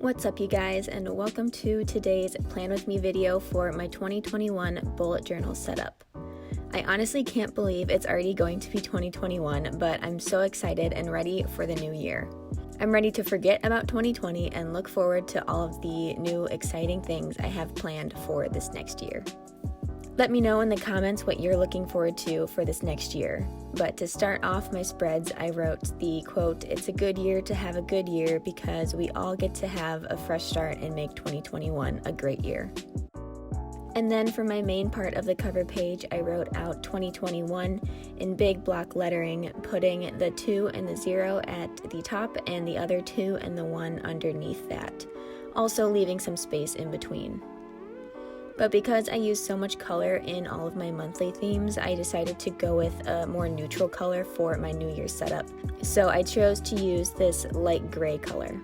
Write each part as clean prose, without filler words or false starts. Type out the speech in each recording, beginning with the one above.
What's up, you guys, and welcome to today's Plan With Me video for my 2021 bullet journal setup. I honestly can't believe it's already going to be 2021, but I'm so excited and ready for the new year. I'm ready to forget about 2020 and look forward to all of the new exciting things I have planned for this next year. Let me know in the comments what you're looking forward to for this next year. But to start off my spreads, I wrote the quote, "It's a good year to have a good year because we all get to have a fresh start and make 2021 a great year." And then for my main part of the cover page, I wrote out 2021 in big block lettering, putting the 2 and the 0 at the top and the other 2 and the 1 underneath that, also leaving some space in between. But because I use so much color in all of my monthly themes, I decided to go with a more neutral color for my New Year's setup. So I chose to use this light gray color.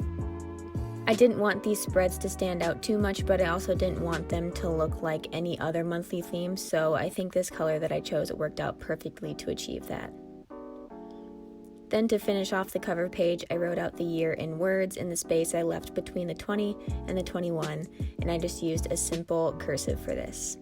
I didn't want these spreads to stand out too much, but I also didn't want them to look like any other monthly theme, so I think this color that I chose worked out perfectly to achieve that. Then to finish off the cover page, I wrote out the year in words in the space I left between the 20 and the 21, and I just used a simple cursive for this.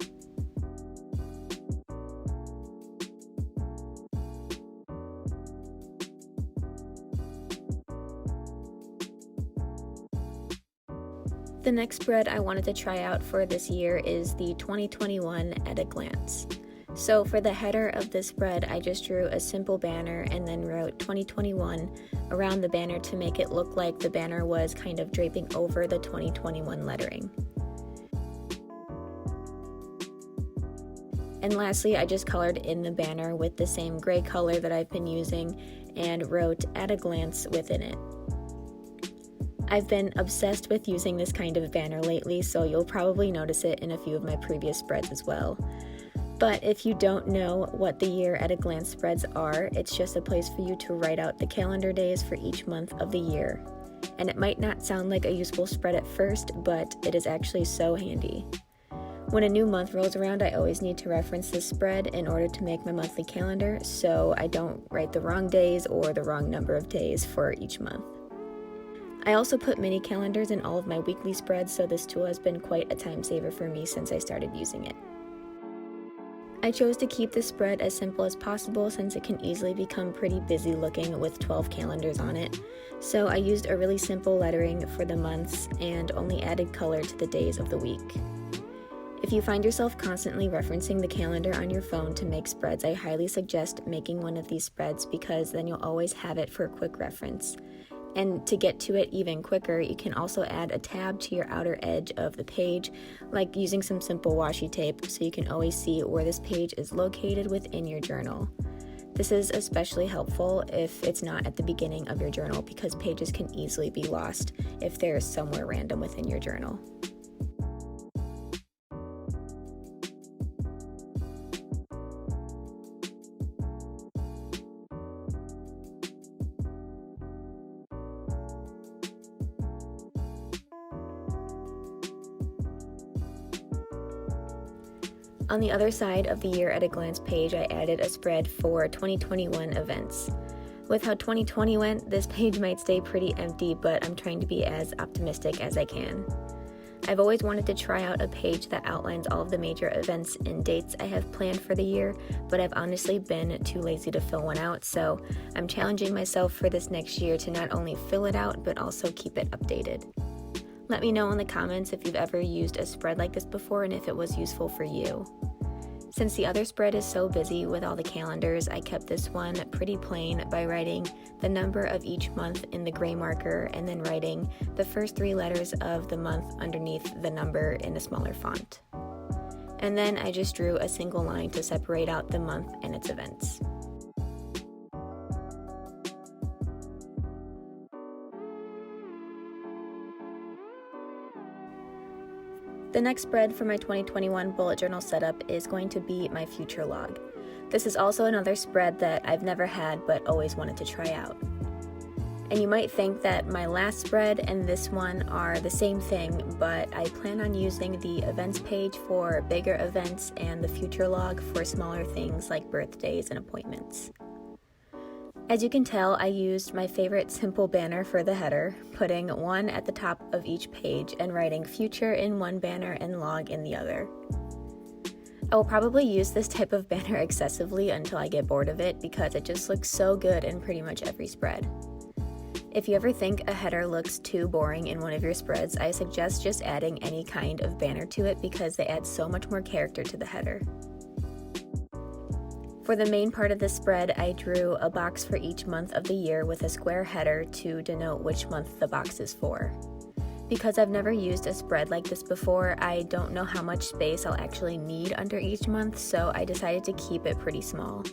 The next spread I wanted to try out for this year is the 2021 at a glance. So for the header of this spread, I just drew a simple banner and then wrote 2021 around the banner to make it look like the banner was kind of draping over the 2021 lettering. And lastly, I just colored in the banner with the same gray color that I've been using and wrote at a glance within it. I've been obsessed with using this kind of banner lately, so you'll probably notice it in a few of my previous spreads as well. But if you don't know what the year at a glance spreads are, it's just a place for you to write out the calendar days for each month of the year. And it might not sound like a useful spread at first, but it is actually so handy. When a new month rolls around, I always need to reference this spread in order to make my monthly calendar, so I don't write the wrong days or the wrong number of days for each month. I also put mini calendars in all of my weekly spreads, so this tool has been quite a time saver for me since I started using it. I chose to keep this spread as simple as possible since it can easily become pretty busy looking with 12 calendars on it. So I used a really simple lettering for the months and only added color to the days of the week. If you find yourself constantly referencing the calendar on your phone to make spreads, I highly suggest making one of these spreads because then you'll always have it for a quick reference. And to get to it even quicker, you can also add a tab to your outer edge of the page, like using some simple washi tape so you can always see where this page is located within your journal. This is especially helpful if it's not at the beginning of your journal because pages can easily be lost if they're somewhere random within your journal. On the other side of the year at a glance page, I added a spread for 2021 events. With how 2020 went, this page might stay pretty empty, but I'm trying to be as optimistic as I can. I've always wanted to try out a page that outlines all of the major events and dates I have planned for the year, but I've honestly been too lazy to fill one out, so I'm challenging myself for this next year to not only fill it out, but also keep it updated. Let me know in the comments if you've ever used a spread like this before and if it was useful for you. Since the other spread is so busy with all the calendars, I kept this one pretty plain by writing the number of each month in the gray marker and then writing the first 3 letters of the month underneath the number in a smaller font. And then I just drew a single line to separate out the month and its events. The next spread for my 2021 bullet journal setup is going to be my future log. This is also another spread that I've never had but always wanted to try out. And you might think that my last spread and this one are the same thing, but I plan on using the events page for bigger events and the future log for smaller things like birthdays and appointments. As you can tell, I used my favorite simple banner for the header, putting one at the top of each page and writing future in one banner and log in the other. I will probably use this type of banner excessively until I get bored of it because it just looks so good in pretty much every spread. If you ever think a header looks too boring in one of your spreads, I suggest just adding any kind of banner to it because they add so much more character to the header. For the main part of the spread, I drew a box for each month of the year with a square header to denote which month the box is for. Because I've never used a spread like this before, I don't know how much space I'll actually need under each month, so I decided to keep it pretty small.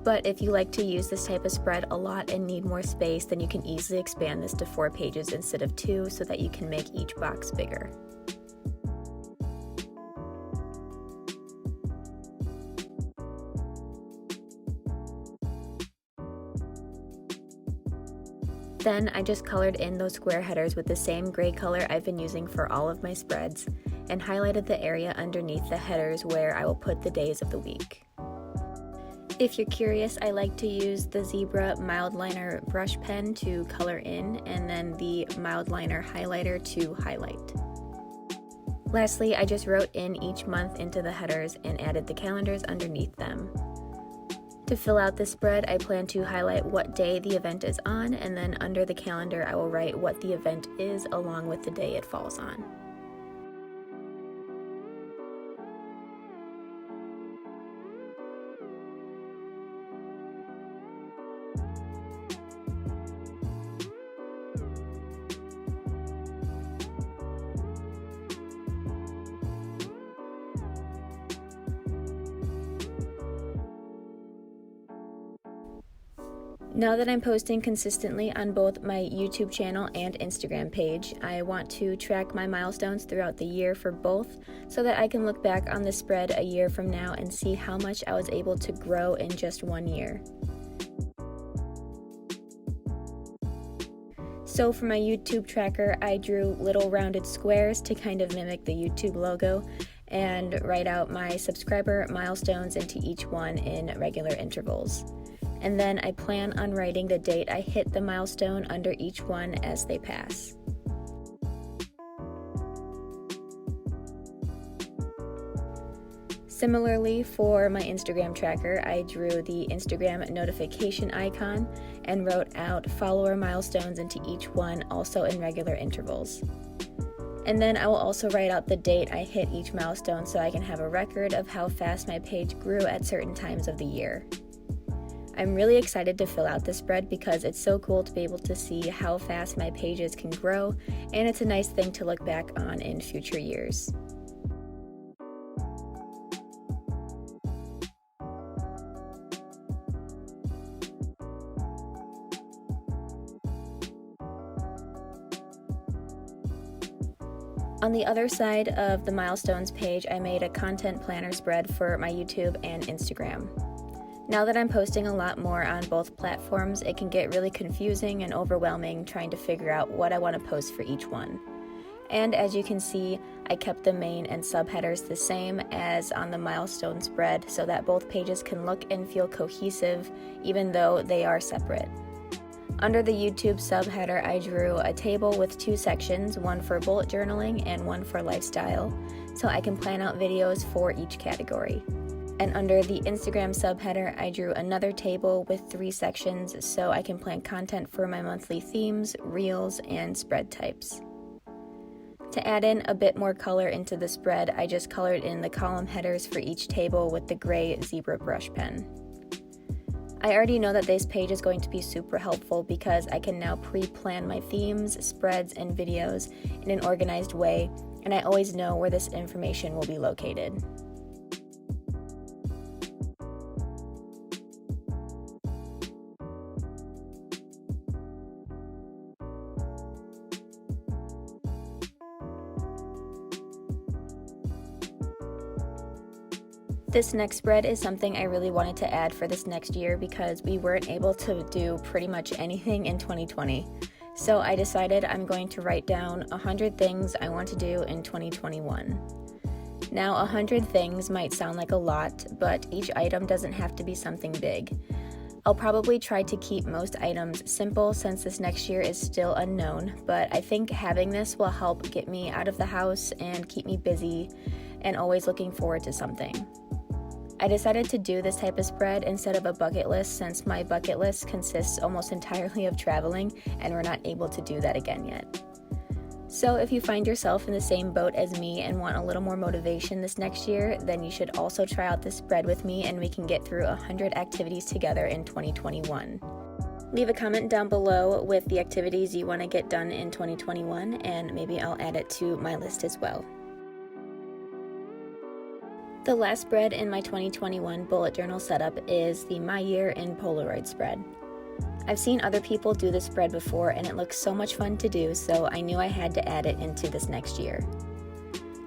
But if you like to use this type of spread a lot and need more space, then you can easily expand this to 4 pages instead of 2 so that you can make each box bigger. Then I just colored in those square headers with the same gray color I've been using for all of my spreads and highlighted the area underneath the headers where I will put the days of the week. If you're curious, I like to use the Zebra Mild Liner brush pen to color in and then the Mild Liner highlighter to highlight. Lastly, I just wrote in each month into the headers and added the calendars underneath them. To fill out the spread, I plan to highlight what day the event is on, and then under the calendar I will write what the event is along with the day it falls on. Now that I'm posting consistently on both my YouTube channel and Instagram page, I want to track my milestones throughout the year for both so that I can look back on the spread a year from now and see how much I was able to grow in just 1 year. So for my YouTube tracker, I drew little rounded squares to kind of mimic the YouTube logo and write out my subscriber milestones into each one in regular intervals. And then I plan on writing the date I hit the milestone under each one as they pass. Similarly, for my Instagram tracker, I drew the Instagram notification icon and wrote out follower milestones into each one, also in regular intervals. And then I will also write out the date I hit each milestone so I can have a record of how fast my page grew at certain times of the year. I'm really excited to fill out this spread because it's so cool to be able to see how fast my pages can grow, and it's a nice thing to look back on in future years. On the other side of the milestones page, I made a content planner spread for my YouTube and Instagram. Now that I'm posting a lot more on both platforms, it can get really confusing and overwhelming trying to figure out what I want to post for each one. And as you can see, I kept the main and subheaders the same as on the milestone spread so that both pages can look and feel cohesive even though they are separate. Under the YouTube subheader, I drew a table with 2 sections, one for bullet journaling and one for lifestyle, so I can plan out videos for each category. And under the Instagram subheader, I drew another table with 3 sections so I can plan content for my monthly themes, reels, and spread types. To add in a bit more color into the spread, I just colored in the column headers for each table with the gray Zebra brush pen. I already know that this page is going to be super helpful because I can now pre-plan my themes, spreads, and videos in an organized way, and I always know where this information will be located. This next spread is something I really wanted to add for this next year because we weren't able to do pretty much anything in 2020. So I decided I'm going to write down 100 things I want to do in 2021. Now 100 things might sound like a lot, but each item doesn't have to be something big. I'll probably try to keep most items simple since this next year is still unknown, but I think having this will help get me out of the house and keep me busy and always looking forward to something. I decided to do this type of spread instead of a bucket list since my bucket list consists almost entirely of traveling and we're not able to do that again yet. So if you find yourself in the same boat as me and want a little more motivation this next year, then you should also try out this spread with me and we can get through 100 activities together in 2021. Leave a comment down below with the activities you want to get done in 2021 and maybe I'll add it to my list as well. The last spread in my 2021 bullet journal setup is the My Year in Polaroid spread. I've seen other people do this spread before and it looks so much fun to do, so I knew I had to add it into this next year.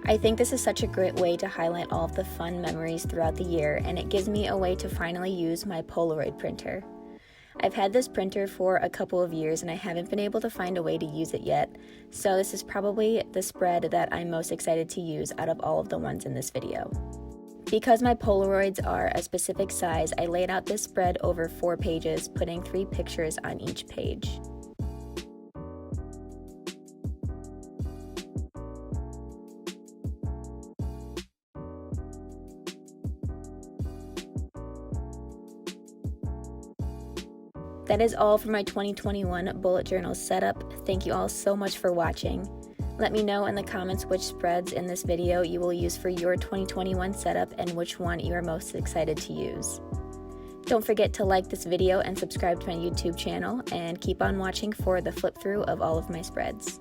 I think this is such a great way to highlight all of the fun memories throughout the year, and it gives me a way to finally use my Polaroid printer. I've had this printer for a couple of years and I haven't been able to find a way to use it yet, so this is probably the spread that I'm most excited to use out of all of the ones in this video. Because my Polaroids are a specific size, I laid out this spread over 4 pages, putting 3 pictures on each page. That is all for my 2021 bullet journal setup. Thank you all so much for watching. Let me know in the comments which spreads in this video you will use for your 2021 setup and which one you are most excited to use. Don't forget to like this video and subscribe to my YouTube channel, and keep on watching for the flip through of all of my spreads.